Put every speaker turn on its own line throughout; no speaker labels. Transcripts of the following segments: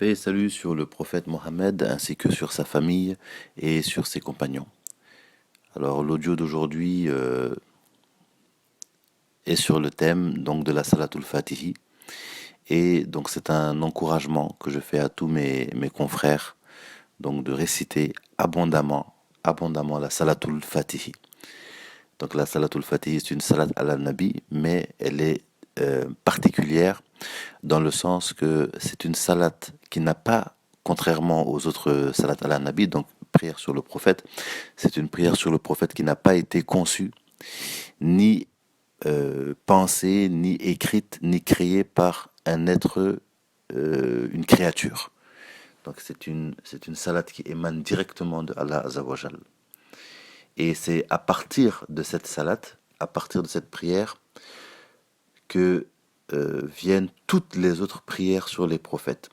Paix et salut sur le prophète Mohammed ainsi que sur sa famille et sur ses compagnons. Alors l'audio d'aujourd'hui est sur le thème donc de la Salatul Fatihi et donc c'est un encouragement que je fais à tous mes confrères donc de réciter abondamment la Salatul Fatihi. Donc la Salatul Fatihi c'est une salat à la Nabi mais elle est particulière dans le sens que c'est une salat qui n'a pas, contrairement aux autres salats à la Nabi, donc prière sur le prophète, c'est une prière sur le prophète qui n'a pas été conçue, ni pensée, ni écrite, ni créée par un être, une créature. Donc c'est une salat qui émane directement de Allah Azawajal. Et c'est à partir de cette salat, à partir de cette prière, que viennent toutes les autres prières sur les prophètes.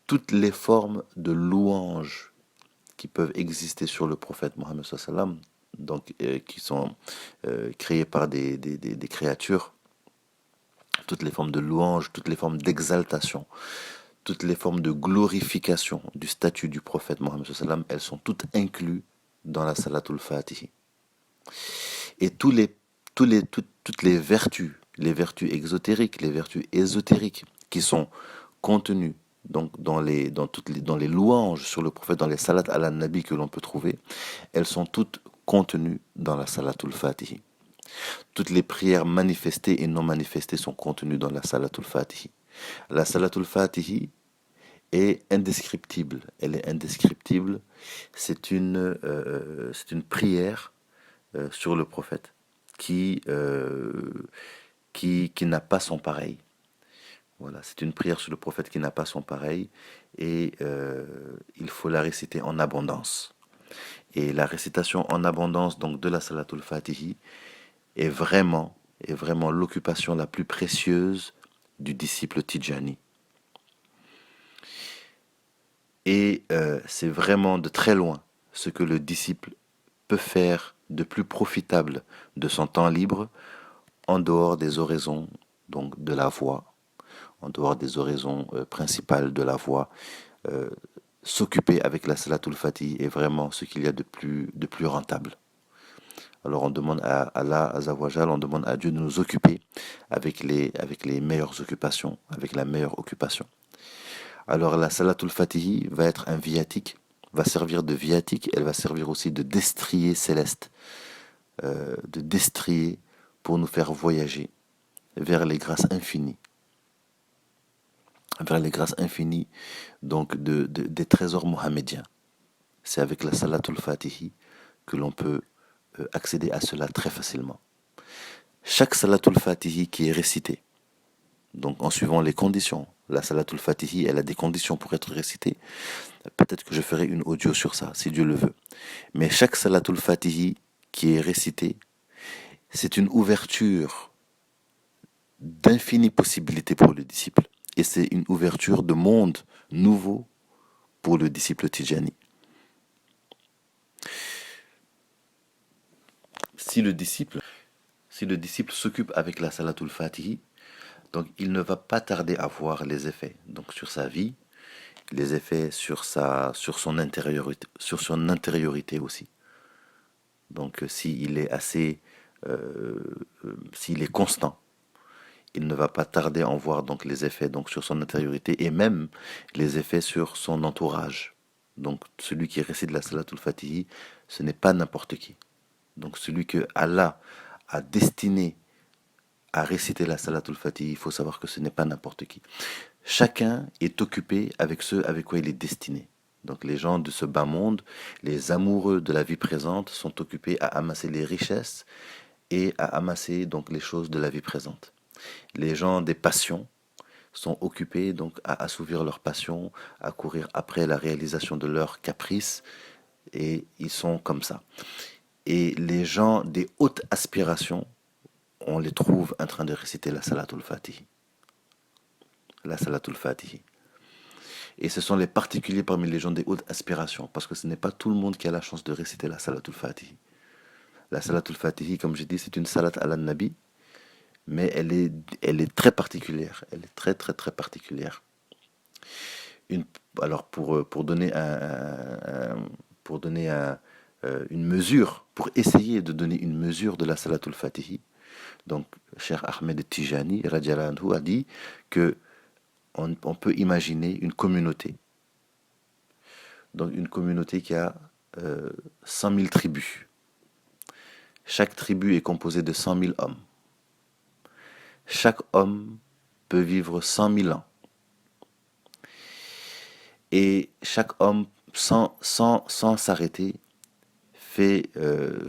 Toutes les formes de louanges qui peuvent exister sur le prophète Mohammed sallam, donc qui sont créées par des créatures, toutes les formes de louanges, toutes les formes d'exaltation, toutes les formes de glorification du statut du prophète Mohammed sallam, elles sont toutes incluses dans la Salatul Fatihi. Et toutes les vertus exotériques, les vertus ésotériques qui sont contenues donc dans les louanges sur le prophète, dans les salats à la Nabi que l'on peut trouver, elles sont toutes contenues dans la Salatul Fatihi. Toutes les prières manifestées et non manifestées sont contenues dans la Salatul Fatihi. La Salatul Fatihi est indescriptible. Elle est indescriptible. C'est une prière sur le prophète qui n'a pas son pareil. Voilà, c'est une prière sur le prophète qui n'a pas son pareil et il faut la réciter en abondance. Et la récitation en abondance donc de la Salatul Fatihi est vraiment l'occupation la plus précieuse du disciple Tijani. Et c'est vraiment de très loin ce que le disciple peut faire de plus profitable de son temps libre en dehors des oraisons donc de la voix, en dehors des oraisons principales de la voix. S'occuper avec la Salatul Fatihi est vraiment ce qu'il y a de plus rentable. Alors on demande à Allah Azawajal, on demande à Dieu de nous occuper avec les meilleures occupations, avec la meilleure occupation. Alors la Salatul Fatihi va être un viatique, va servir de viatique, elle va servir aussi de destrier céleste, de destrier pour nous faire voyager vers les grâces infinies. Vers les grâces infinies donc des trésors mohammediens. C'est avec la Salatul Fatihi que l'on peut accéder à cela très facilement. Chaque Salatul Fatihi qui est récitée, donc en suivant les conditions, la Salatul Fatihi, elle a des conditions pour être récitée. Peut-être que je ferai une audio sur ça, si Dieu le veut. Mais chaque Salatul Fatihi qui est récitée, c'est une ouverture d'infinies possibilités pour le disciple. Et c'est une ouverture de monde nouveau pour le disciple Tijani. Si le disciple s'occupe avec la Salatul Fatihi, donc il ne va pas tarder à voir les effets donc sur sa vie, les effets sur son intériorité aussi. Donc s'il est s'il est constant, il ne va pas tarder à en voir donc les effets donc sur son intériorité et même les effets sur son entourage. Donc celui qui récite la Salatul Fatihi, ce n'est pas n'importe qui. Donc celui que Allah a destiné à réciter la Salatul Fatihi, il faut savoir que ce n'est pas n'importe qui. Chacun est occupé avec ce avec quoi il est destiné. Donc les gens de ce bas monde, les amoureux de la vie présente sont occupés à amasser les richesses et à amasser donc les choses de la vie présente. Les gens des passions sont occupés donc à assouvir leurs passions, à courir après la réalisation de leurs caprices et ils sont comme ça. Et les gens des hautes aspirations, on les trouve en train de réciter la Salatul Fatihi. La Salatul Fatihi. Et ce sont les particuliers parmi les gens des hautes aspirations, parce que ce n'est pas tout le monde qui a la chance de réciter la Salatul Fatihi. La Salatul Fatihi, comme j'ai dit, c'est une salat à la Nabi, mais elle est très particulière. Elle est très particulière. une, alors pour donner une mesure, pour essayer de donner une mesure de la Salatul Fatihi, donc Cheikh Ahmed Tijani radiallahu anhu, a dit que on peut imaginer une communauté, donc une communauté qui a 100 000 tribus. Chaque tribu est composée de 100 000 hommes. Chaque homme peut vivre 100 000 ans. Et chaque homme, sans s'arrêter, fait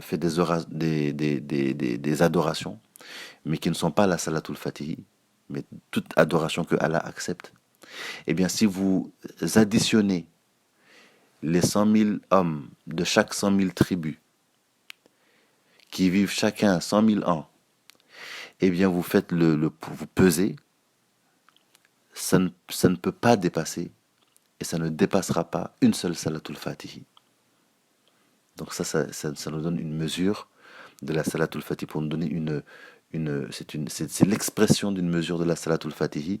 des adorations, mais qui ne sont pas la Salatul Fatihi, mais toute adoration que Allah accepte. Eh bien, si vous additionnez les 100 000 hommes de chaque 100 000 tribus, qui vivent chacun 100 000 ans, eh bien, vous faites vous pesez, ça ne peut pas dépasser, et ça ne dépassera pas une seule Salatul Fatihi. Donc ça nous donne une mesure de la Salatul Fatihi, pour nous donner c'est l'expression d'une mesure de la Salatul Fatihi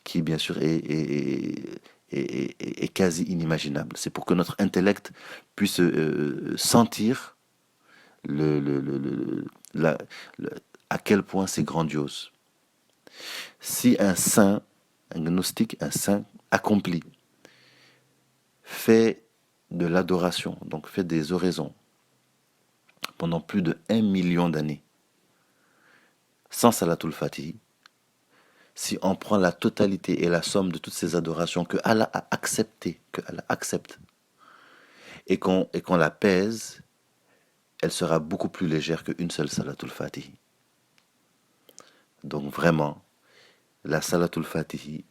qui, bien sûr, est quasi inimaginable. C'est pour que notre intellect puisse sentir la- le- à quel point c'est grandiose. Si un saint, un gnostique, un saint accompli, fait de l'adoration, donc fait des oraisons pendant plus de 1 million d'années, sans Salatul Fatihi, si on prend la totalité et la somme de toutes ces adorations que Allah a acceptées, que Allah accepte, et qu'on la pèse, elle sera beaucoup plus légère qu'une seule Salatul Fatihi. Donc vraiment, la Salatul Fatihi,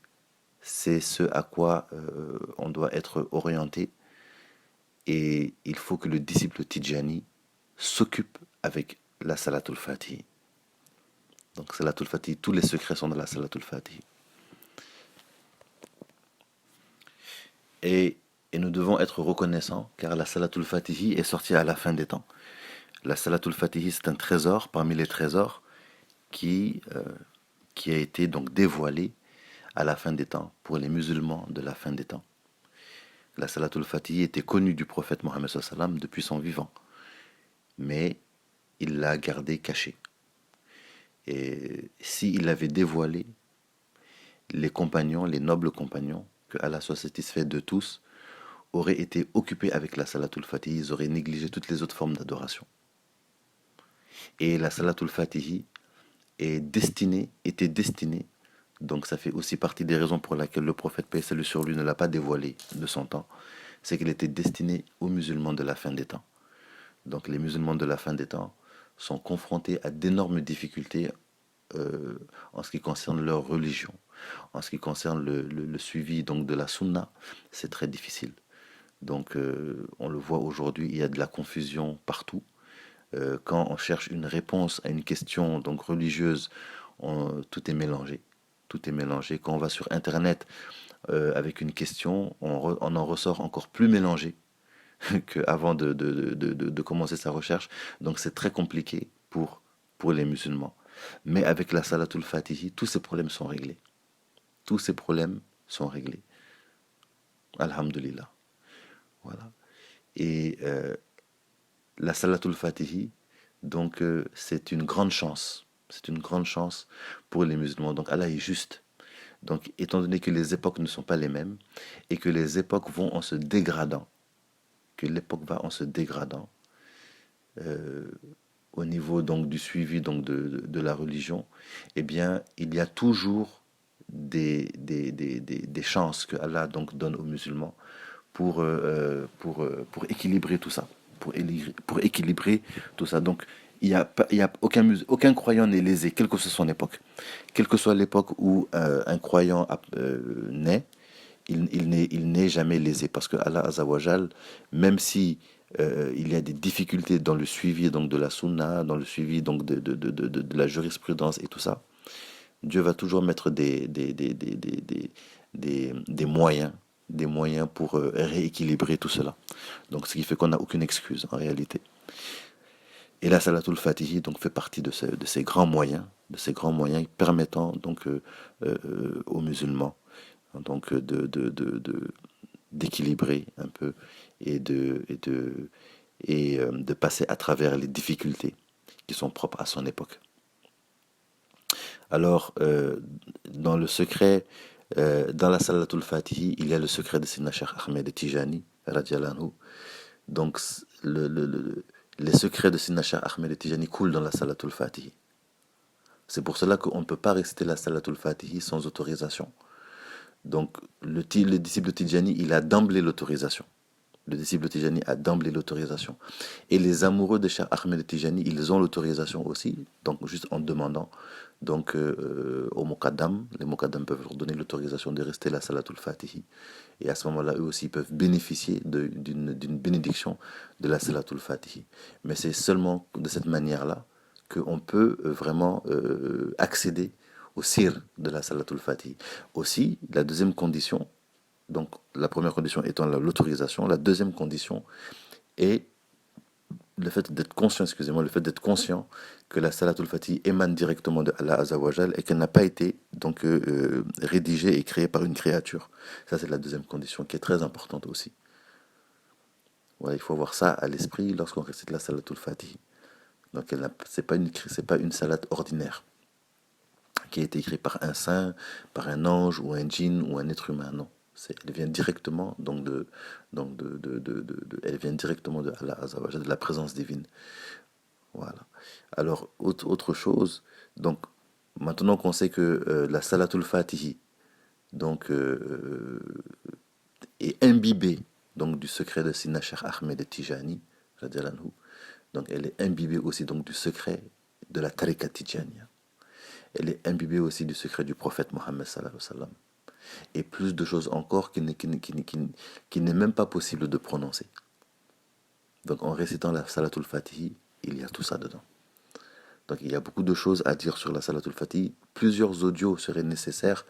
c'est ce à quoi on doit être orienté, et il faut que le disciple Tidjani s'occupe avec la Salatul Fatihi. Donc Salatul Fatihi, tous les secrets sont dans la Salatul Fatihi. Et nous devons être reconnaissants, car la Salatul Fatihi est sortie à la fin des temps. La Salatul Fatihi, c'est un trésor parmi les trésors qui a été donc dévoilé à la fin des temps, pour les musulmans de la fin des temps. La Salatul Fatihi était connue du prophète Mohammed sallallahu alayhi wa sallam depuis son vivant, mais il l'a gardée cachée. Et s'il avait dévoilé, les compagnons, les nobles compagnons, que Allah soit satisfait de tous, auraient été occupés avec la Salatul Fatihi, ils auraient négligé toutes les autres formes d'adoration. Et la Salatul Fatihi était destinée, donc ça fait aussi partie des raisons pour lesquelles le prophète, paix et salut sur lui, ne l'a pas dévoilé de son temps, c'est qu'elle était destinée aux musulmans de la fin des temps. Donc les musulmans de la fin des temps sont confrontés à d'énormes difficultés en ce qui concerne leur religion. En ce qui concerne le suivi donc de la sunna, c'est très difficile. Donc on le voit aujourd'hui, il y a de la confusion partout. Quand on cherche une réponse à une question donc religieuse, tout est mélangé. Tout est mélangé. Quand on va sur Internet avec une question, on en ressort encore plus mélangé qu'avant de commencer sa recherche. Donc c'est très compliqué pour les musulmans. Mais avec la Salatul Fatihi, tous ces problèmes sont réglés. Tous ces problèmes sont réglés. Alhamdulillah. Voilà. Et la Salatul Fatihi, donc c'est une grande chance. C'est une grande chance pour les musulmans. Donc Allah est juste. Donc étant donné que les époques ne sont pas les mêmes et que les époques vont en se dégradant, que l'époque va en se dégradant euh, au niveau donc du suivi donc de la religion, eh bien il y a toujours des chances que Allah donc donne aux musulmans pour équilibrer tout ça, pour équilibrer tout ça. Donc il y a aucun croyant n'est lésé, quelle que soit son époque. Quelle que soit l'époque où un croyant naît, il n'est jamais lésé, parce que Allah Azawajal, même si il y a des difficultés dans le suivi donc de la sunna, dans le suivi donc de la jurisprudence et tout ça, Dieu va toujours mettre des moyens pour rééquilibrer tout cela. Donc ce qui fait qu'on n'a aucune excuse en réalité. Et la Salatul Fatihi donc fait partie de ces grands moyens, permettant donc aux musulmans donc d'équilibrer un peu et de passer à travers les difficultés qui sont propres à son époque. Alors, dans le secret, dans la Salatul Fatihi, il y a le secret de Sina Cheikh Ahmed Tijani, radiallahu anhu. Donc, les secrets de Sina Cheikh Ahmed Tijani coulent dans la Salatul Fatihi. C'est pour cela qu'on ne peut pas réciter la Salatul Fatihi sans autorisation. Donc, le disciple Tijani, il a d'emblée l'autorisation. Le disciple Tijani a d'emblée l'autorisation. Et les amoureux de Cheikh Ahmed Tijani, ils ont l'autorisation aussi, donc juste en demandant donc, aux Mokaddam. Les Mokaddam peuvent leur donner l'autorisation de rester la Salatul Fatihi. Et à ce moment-là, eux aussi peuvent bénéficier d'une bénédiction de la Salatul Fatihi. Mais c'est seulement de cette manière-là qu'on peut vraiment accéder au sir de la Salatul Fatihi. Aussi, la deuxième condition, donc la première condition étant l'autorisation, la deuxième condition est le fait d'être conscient, excusez-moi, le fait d'être conscient que la Salatul Fatih émane directement de Allah Azzawajal et qu'elle n'a pas été donc rédigée et créée par une créature. Ça, c'est la deuxième condition qui est très importante aussi. Voilà, il faut avoir ça à l'esprit lorsqu'on récite la Salatul Fatih. Donc, c'est pas une salade ordinaire qui a été écrite par un saint, par un ange ou un djinn ou un être humain. Non. Elle vient directement elle vient directement de Allah Azzawajal, de la présence divine. Voilà. Alors, autre chose, donc, maintenant qu'on sait que la Salatul Fatihi donc, est imbibée donc, du secret de Sina Cheikh Ahmed Tijani, donc elle est imbibée aussi donc, du secret de la Tariqa Tijaniya. Elle est imbibée aussi du secret du prophète Mohammed sallallahu alayhi wa sallam. Et plus de choses encore qui n'est même pas possible de prononcer. Donc en récitant la Salatul Fatihi, il y a tout ça dedans. Donc il y a beaucoup de choses à dire sur la Salatul Fatih. Plusieurs audios seraient nécessaires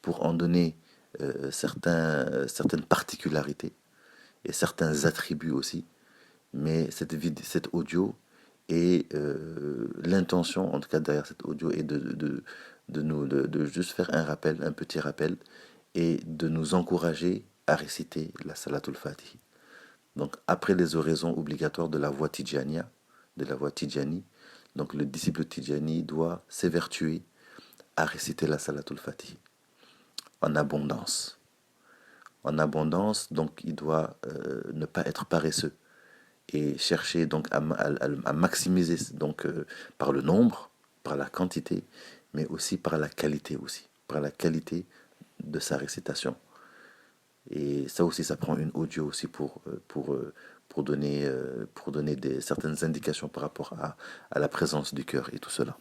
pour en donner certaines particularités et certains attributs aussi. Mais cet audio et l'intention, en tout cas derrière cet audio, est de juste faire un rappel, un petit rappel, et de nous encourager à réciter la Salatul Fatih. Donc après les oraisons obligatoires de la voix Tijania, de la voix Tijani, donc le disciple Tijani doit s'évertuer à réciter la Salatul Fatih en abondance. En abondance, donc il doit ne pas être paresseux et chercher donc à maximiser donc par le nombre, par la quantité, mais aussi par la qualité aussi, par la qualité de sa récitation. Et ça aussi, ça prend une audio aussi pour donner certaines indications par rapport à la présence du cœur et tout cela.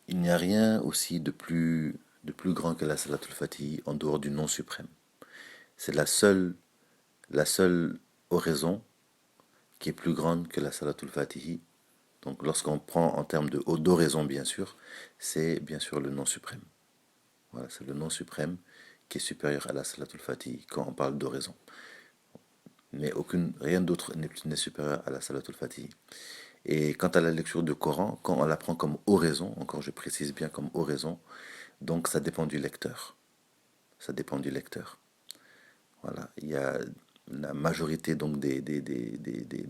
Il n'y a rien aussi de plus grand que la Salatul Fatih en dehors du nom suprême. C'est la seule oraison qui est plus grande que la Salatul Fatih. Donc lorsqu'on prend en termes d'oraison bien sûr, c'est bien sûr le nom suprême. Voilà, c'est le nom suprême qui est supérieur à la Salatul Fatih quand on parle d'oraison. Mais rien d'autre n'est supérieur à la Salatul Fatih. Et quant à la lecture du Coran, quand on la prend comme oraison, encore je précise bien comme oraison, donc ça dépend du lecteur. Ça dépend du lecteur. Voilà, il y a la majorité donc des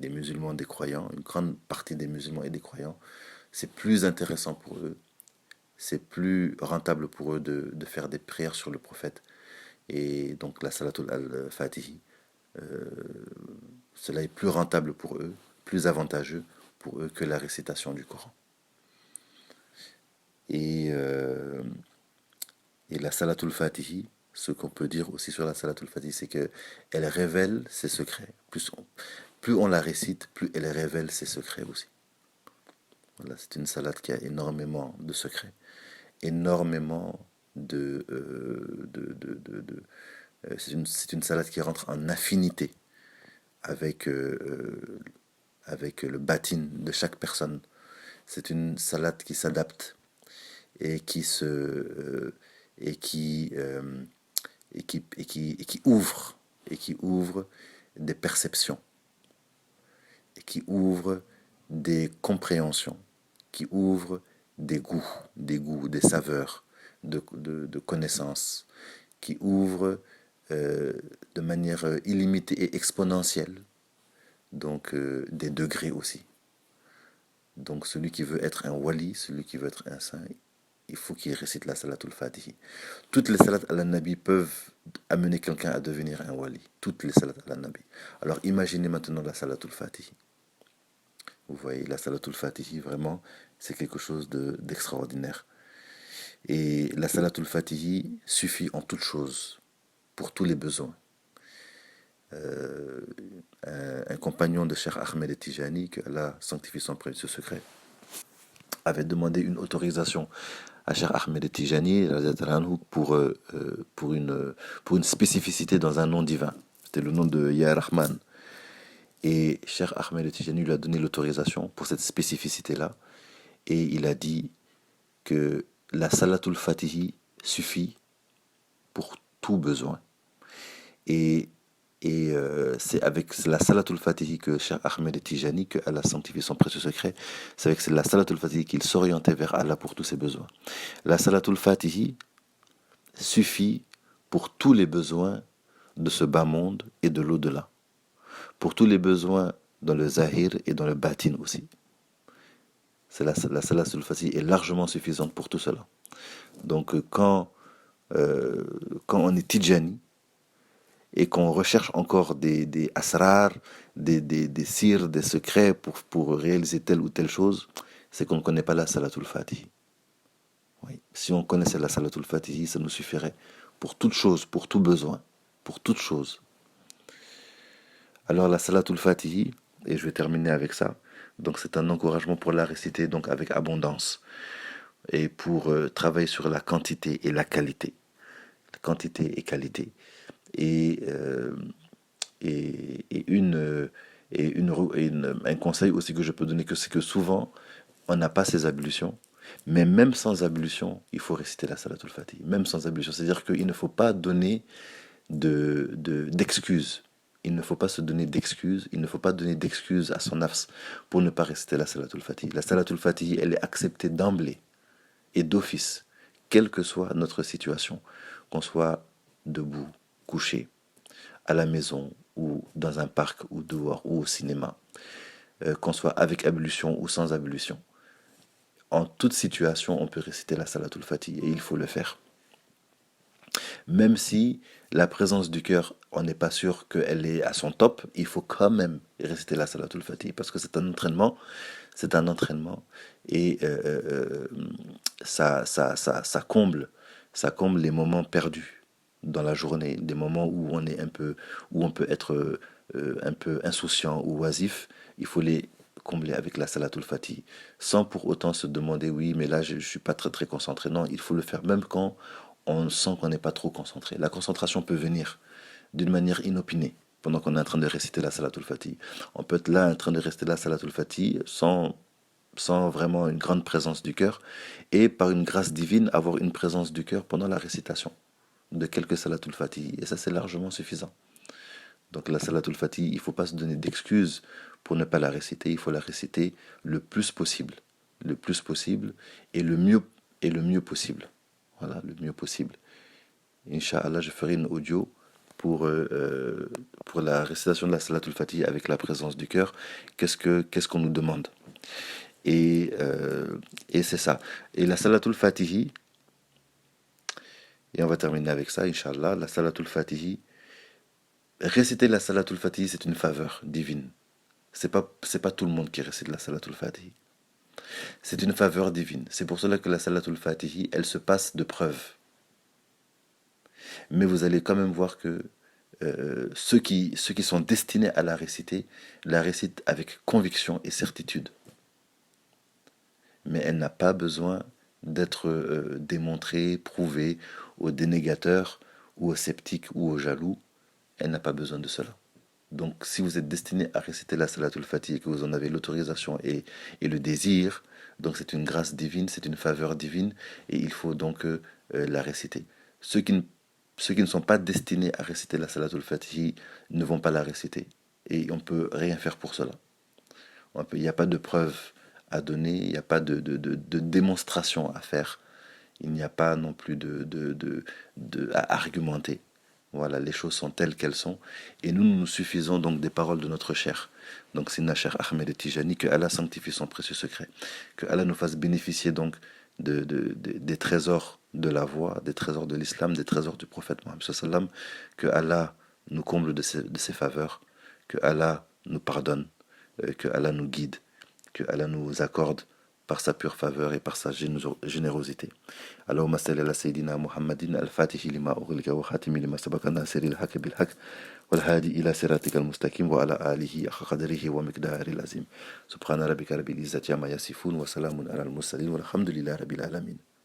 musulmans, des croyants, une grande partie des musulmans et des croyants, c'est plus intéressant pour eux, c'est plus rentable pour eux de faire des prières sur le prophète. Et donc la Salatul al-Fatihi, cela est plus rentable pour eux, plus avantageux pour eux que la récitation du Coran. Et, euh, et la Salatul Fatihi, ce qu'on peut dire aussi sur la Salatul Fatihi, c'est qu'elle révèle ses secrets. Plus on la récite, plus elle révèle ses secrets aussi. Voilà, c'est une salade qui a énormément de secrets, énormément c'est une salade qui rentre en affinité avec, avec le batin de chaque personne. C'est une salade qui s'adapte et qui se et qui et qui ouvre des perceptions et qui ouvre des compréhensions, qui ouvre des goûts, des saveurs, de connaissances, qui ouvre de manière illimitée et exponentielle, donc des degrés aussi. Donc celui qui veut être un wali, celui qui veut être un saint, il faut qu'il récite la salatul fatihi. Toutes les salats à la nabi peuvent amener quelqu'un à devenir un wali. Toutes les salats à la nabi. Alors imaginez maintenant la salatul fatihi. Vous voyez, la salatul fatihi, vraiment, c'est quelque chose d'extraordinaire. Et la salatul fatihi suffit en toutes choses, pour tous les besoins. Euh, un compagnon de Cheikh Ahmed Tijani, que Allah sanctifie son précieux secret, avait demandé une autorisation à Cheikh Ahmed Tijani pour une spécificité dans un nom divin. C'était le nom de Ya Rahman. Et Cheikh Ahmed Tijani lui a donné l'autorisation pour cette spécificité-là. Et il a dit que la salatul fatihi suffit pour tout besoin. Et c'est avec la salatul fatihi que Cheikh Ahmed Tijani, que Allah sanctifie son précieux secret, c'est avec la salatul fatihi qu'il s'orientait vers Allah pour tous ses besoins. La salatul fatihi suffit pour tous les besoins de ce bas monde et de l'au-delà. Pour tous les besoins dans le zahir et dans le batin aussi. La salatul fatihi est largement suffisante pour tout cela. Donc quand on est Tijani, et qu'on recherche encore des asrar, des sirs, des secrets pour réaliser telle ou telle chose, c'est qu'on ne connaît pas la salatul fatihi. Oui. Si on connaissait la salatul fatihi, ça nous suffirait pour toute chose, pour tout besoin, pour toute chose. Alors la salatul fatihi, et je vais terminer avec ça, donc c'est un encouragement pour la réciter donc avec abondance, et pour travailler sur la quantité et la qualité. Quantité et qualité. Et un conseil aussi que je peux donner, c'est que souvent, on n'a pas ces ablutions. Mais même sans ablution, il faut réciter la salatul fatih. Même sans ablution. C'est-à-dire qu'il ne faut pas donner d'excuses. Il ne faut pas se donner d'excuses. Il ne faut pas donner d'excuses à son nafs pour ne pas réciter la salatul fatih. La salatul fatih, elle est acceptée d'emblée et d'office, quelle que soit notre situation. Qu'on soit debout, couché, à la maison, ou dans un parc, ou dehors, ou au cinéma, qu'on soit avec ablution ou sans ablution. En toute situation, on peut réciter la salatul fatih, et il faut le faire. Même si la présence du cœur, on n'est pas sûr qu'elle est à son top, il faut quand même réciter la salatul fatih, parce que c'est un entraînement, et ça comble les moments perdus dans la journée, des moments où on peut être un peu insouciant ou oisif. Il faut les combler avec la salatul fatih, sans pour autant se demander oui, mais là je suis pas très très concentré. Non, il faut le faire même quand on sent qu'on n'est pas trop concentré. La concentration peut venir d'une manière inopinée pendant qu'on est en train de réciter la salatul fatih. On peut être là en train de réciter la salatul fatih sans vraiment une grande présence du cœur, et par une grâce divine avoir une présence du cœur pendant la récitation de quelques salatul fatih, et ça c'est largement suffisant. Donc la salatul fatih, il ne faut pas se donner d'excuses pour ne pas la réciter, il faut la réciter le plus possible, et le mieux possible. Voilà, le mieux possible. Inch'Allah, je ferai une audio pour la récitation de la salatul fatih avec la présence du cœur. Qu'est-ce qu'on nous demande? Et c'est ça. Et la salatul fatihi, et on va terminer avec ça, Inch'Allah, la salatul fatihi. Réciter la salatul fatihi, c'est une faveur divine. C'est pas tout le monde qui récite la salatul fatihi. C'est une faveur divine. C'est pour cela que la salatul fatihi, elle se passe de preuves. Mais vous allez quand même voir que ceux qui sont destinés à la récitent avec conviction et certitude. Mais elle n'a pas besoin d'être démontrée, prouvée aux dénégateurs, ou aux sceptiques, ou aux jaloux. Elle n'a pas besoin de cela. Donc si vous êtes destiné à réciter la salatul fatih et que vous en avez l'autorisation et le désir, donc c'est une grâce divine, c'est une faveur divine, et il faut donc la réciter. Ceux qui ne sont pas destinés à réciter la salatul fatih ne vont pas la réciter, et on ne peut rien faire pour cela. Il n'y a pas de preuve à donner, il n'y a pas de démonstration à faire, Il n'y a pas non plus à argumenter. Voilà, les choses sont telles qu'elles sont. Et nous nous suffisons donc des paroles de notre cher. Donc, Sina Cheikh Ahmed Tijani, que Allah sanctifie son précieux secret. Que Allah nous fasse bénéficier donc des trésors de la voie, des trésors de l'islam, des trésors du prophète Mohammed sallam. Que Allah nous comble de ses faveurs. Que Allah nous pardonne. Que Allah nous guide. Que Allah nous accorde par sa pure faveur et par sa générosité. اللهم صل على سيدنا محمد الفاتح لما أغلق وخاتم لما سبق الناصر الحق بالحق والهادي إلى صراطك المستقيم وعلى آله حق قدره ومقداره العظيم سبحان ربك رب العزة عما يصفون وسلام على المرسلين والحمد لله رب العالمين